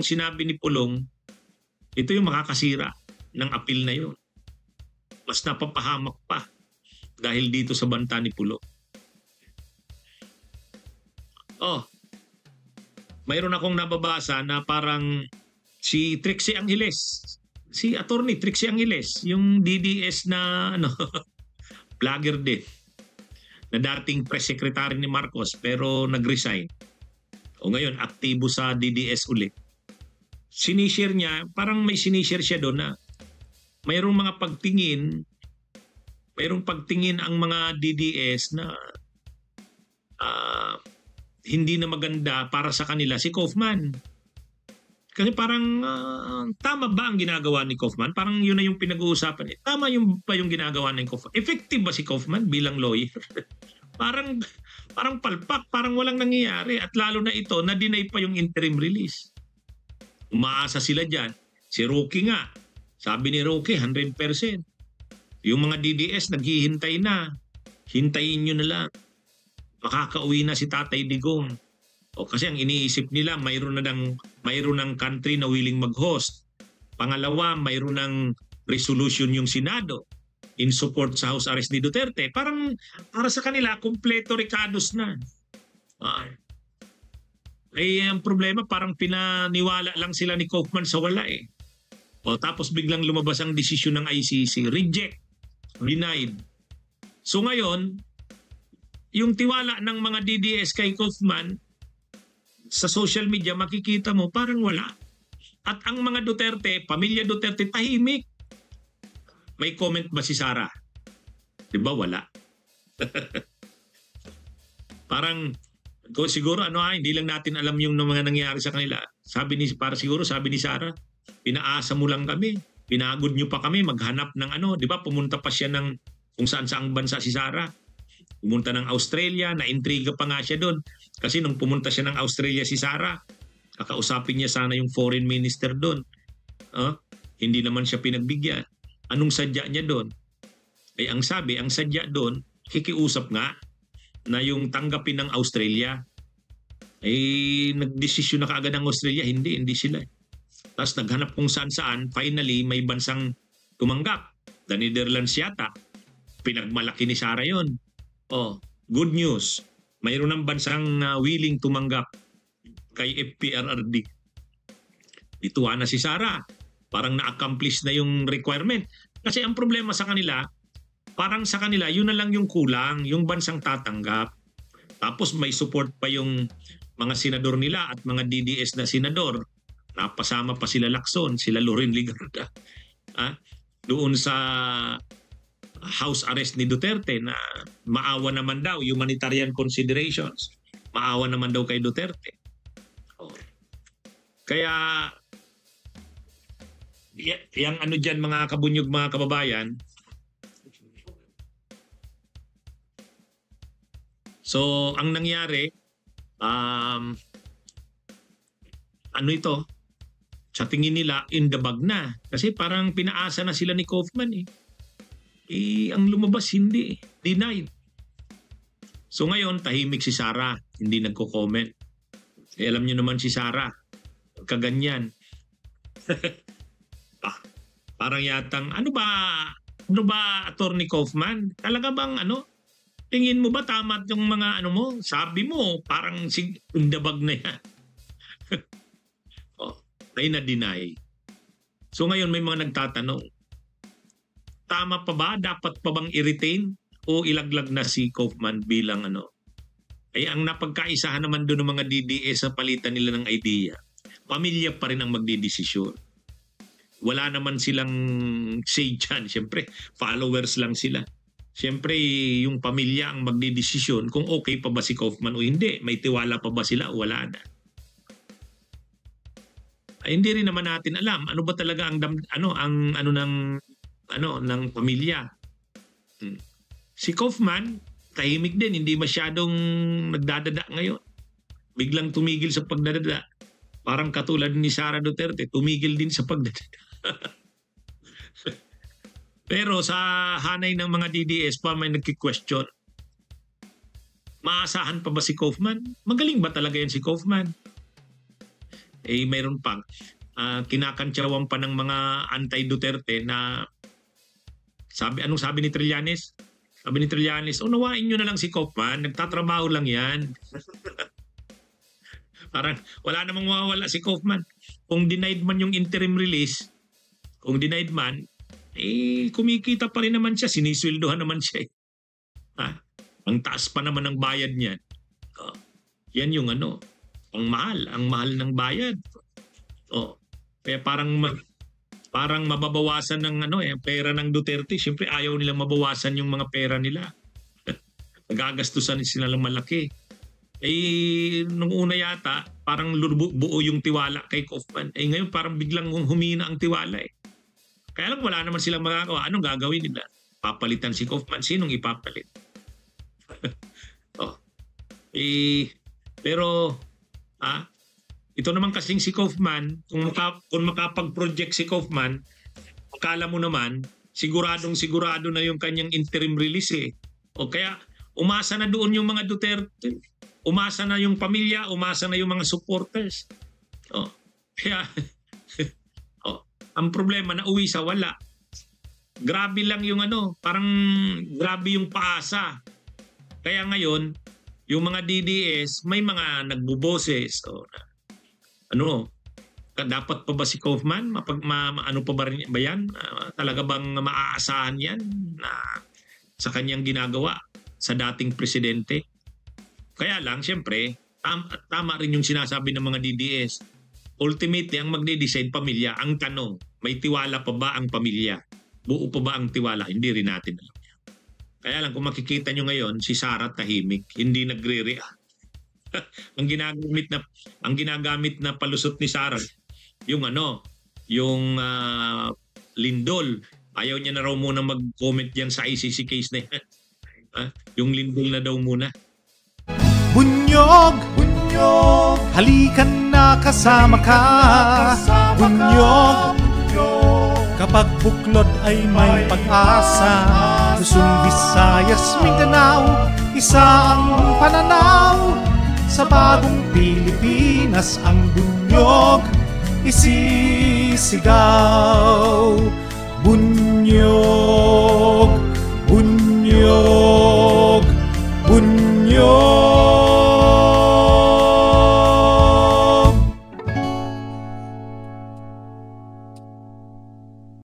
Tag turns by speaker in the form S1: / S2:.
S1: sinabi ni Pulong, ito yung makakasira ng appeal na yun. Mas napapahamak pa dahil dito sa banta ni Pulong. Mayroon akong nababasa na parang si Trixie Angeles, si attorney Trixie Angeles, yung DDS na vlogger din, na dating press secretary ni Marcos pero nag-resign. O ngayon, aktibo sa DDS ulit. Sinishare niya, parang may sinishare siya doon na mayroong mga pagtingin ang mga DDS na hindi na maganda para sa kanila si Kaufman. Kasi parang tama ba ang ginagawa ni Kaufman? Parang yun na yung pinag-uusapan. Tama ba yung ginagawa ni Kaufman? Effective ba si Kaufman bilang lawyer? parang palpak, parang walang nangyayari. At lalo na ito, na-deny pa yung interim release. Umaasa sila dyan. Si Roque nga, sabi ni Roque, 100%. Yung mga DDS, naghihintay na. Hintayin nyo na lang. Makakauwi na si Tatay Digong. Kasi ang iniisip nila, mayroon ng country na willing mag-host. Pangalawa, mayroon ng resolution yung Senado in support sa house arrest ni Duterte. Parang para sa kanila, kompleto Ricados na. Ang problema, parang pinaniwala lang sila ni Kaufman sa wala eh. Tapos biglang lumabas ang desisyon ng ICC. Reject. Denied. So ngayon, yung tiwala ng mga DDS kay Kaufman, sa social media makikita mo parang wala. At ang mga Duterte, pamilya Duterte, tahimik. May comment ba si Sara? Diba wala? Parang siguro hindi lang natin alam yung mga nangyari sa kanila. Sabi ni Sara, pinaasa mo lang kami. Pinagod nyo pa kami maghanap ng di ba? Pumunta pa siya ng kung saan-saang bansa si Sara. Pumunta ng Australia, na-intriga pa nga siya doon. Kasi nung pumunta siya ng Australia si Sara, kakausapin niya sana yung foreign minister doon. Hindi naman siya pinagbigyan. Anong sadya niya doon? Ang sadya doon, kikiusap nga na yung tanggapin ng Australia. Nagdesisyon na kaagad ng Australia, hindi sila. Tapos naghanap kung saan-saan, finally may bansang tumanggap. The Netherlands yata. Pinagmalaki ni Sara yon. Good news. Mayroon ng bansang willing tumanggap kay FPRRD. Ituwa na si Sara. Parang na-accomplish na yung requirement. Kasi ang problema sa kanila, parang sa kanila, yun na lang yung kulang, yung bansang tatanggap. Tapos may support pa yung mga senador nila at mga DDS na senador. Napasama pa sila Lacson, sila Loren Ligarda. Doon sa house arrest ni Duterte na maawa naman daw, humanitarian considerations, maawa naman daw kay Duterte. Kaya yung dyan mga kabunyog, mga kababayan, so ang nangyari, sa tingin nila in the bag na, kasi parang pinaasa na sila ni Kaufman ang lumabas hindi, denied. So ngayon, tahimik si Sara, hindi nagko-comment. Alam niyo naman si Sara, kaganyan. Parang yatang, ano ba, Attorney Kaufman? Talaga bang tingin mo ba tama yung mga mo? Sabi mo, parang in the bag na yan. Ay na-deny. So ngayon may mga nagtatanong, tama pa ba? Dapat pa bang i-retain o ilaglag na si Kaufman bilang ang napagkaisahan naman doon ng mga DDS sa palitan nila ng idea. Pamilya pa rin ang magdidesisyon. Wala naman silang say dyan. Siyempre, followers lang sila. Siyempre, yung pamilya ang magdidesisyon kung okay pa ba si Kaufman o hindi. May tiwala pa ba sila o wala na. Hindi rin naman natin alam ano ba talaga ang ng pamilya. Si Kaufman, tahimik din, hindi masyadong nagdadada ngayon. Biglang tumigil sa pagdadada. Parang katulad ni Sara Duterte, tumigil din sa pagdadada. Pero sa hanay ng mga DDS pa may nagki-question. Maasahan pa ba si Kaufman? Magaling ba talaga yan si Kaufman? mayroon pa kinakantsawan pa ng mga anti-Duterte na anong sabi ni Trillanes? Sabi ni Trillanes, unawain nyo na lang si Kaufman, nagtatrabaho lang yan. Parang wala namang mawawala si Kaufman. Kung denied man yung interim release, kumikita pa rin naman siya, sinisweldohan naman siya. Ang taas pa naman ng bayad niyan. Yan yung ang mahal ng bayad. Kaya parang mababawasan ng pera ng Duterte. Siyempre ayaw nilang mabawasan yung mga pera nila. Nagagastusan sila ng malaki. Nung una yata, parang buo yung tiwala kay Kaufman. Ngayon parang biglang humina ang tiwala. Kaya lang wala naman silang magagawa. Anong gagawin nila? Papalitan si Kaufman. Sinong ipapalit? Pero ito naman kasing si Kaufman, kung makapag-project si Kaufman, akala mo naman, sigurado na yung kanyang interim release kaya umasa na doon yung mga Duterte. Umasa na yung pamilya, umasa na yung mga supporters. Kaya ang problema na uwi sa wala. Grabe lang yung parang grabe yung paasa. Kaya ngayon, yung mga DDS, may mga nagbuboses. Dapat pa ba si Kaufman? Ano pa ba yan? Talaga bang maaasahan yan sa kanyang ginagawa sa dating presidente? Kaya lang, siyempre, tama rin yung sinasabi ng mga DDS. Ultimately, ang magde-decide pamilya. Ang tanong, may tiwala pa ba ang pamilya? Buo pa ba ang tiwala? Hindi rin natin alam. Kaya lang, kung makikita nyo ngayon, si Sara tahimik, hindi nagre-react. ang ginagamit na palusot ni Sara, yung lindol. Ayaw niya na raw muna mag-comment diyan sa ICC case na yan. Yung lindol na daw muna.
S2: Bunyog, halikan na kasama ka. Bunyog, kapag buklod ay may pag-asa. Luzon, Visayas, Mindanao, isa ang pananaw. Sa bagong Pilipinas ang bunyog isisigaw. Bunyog.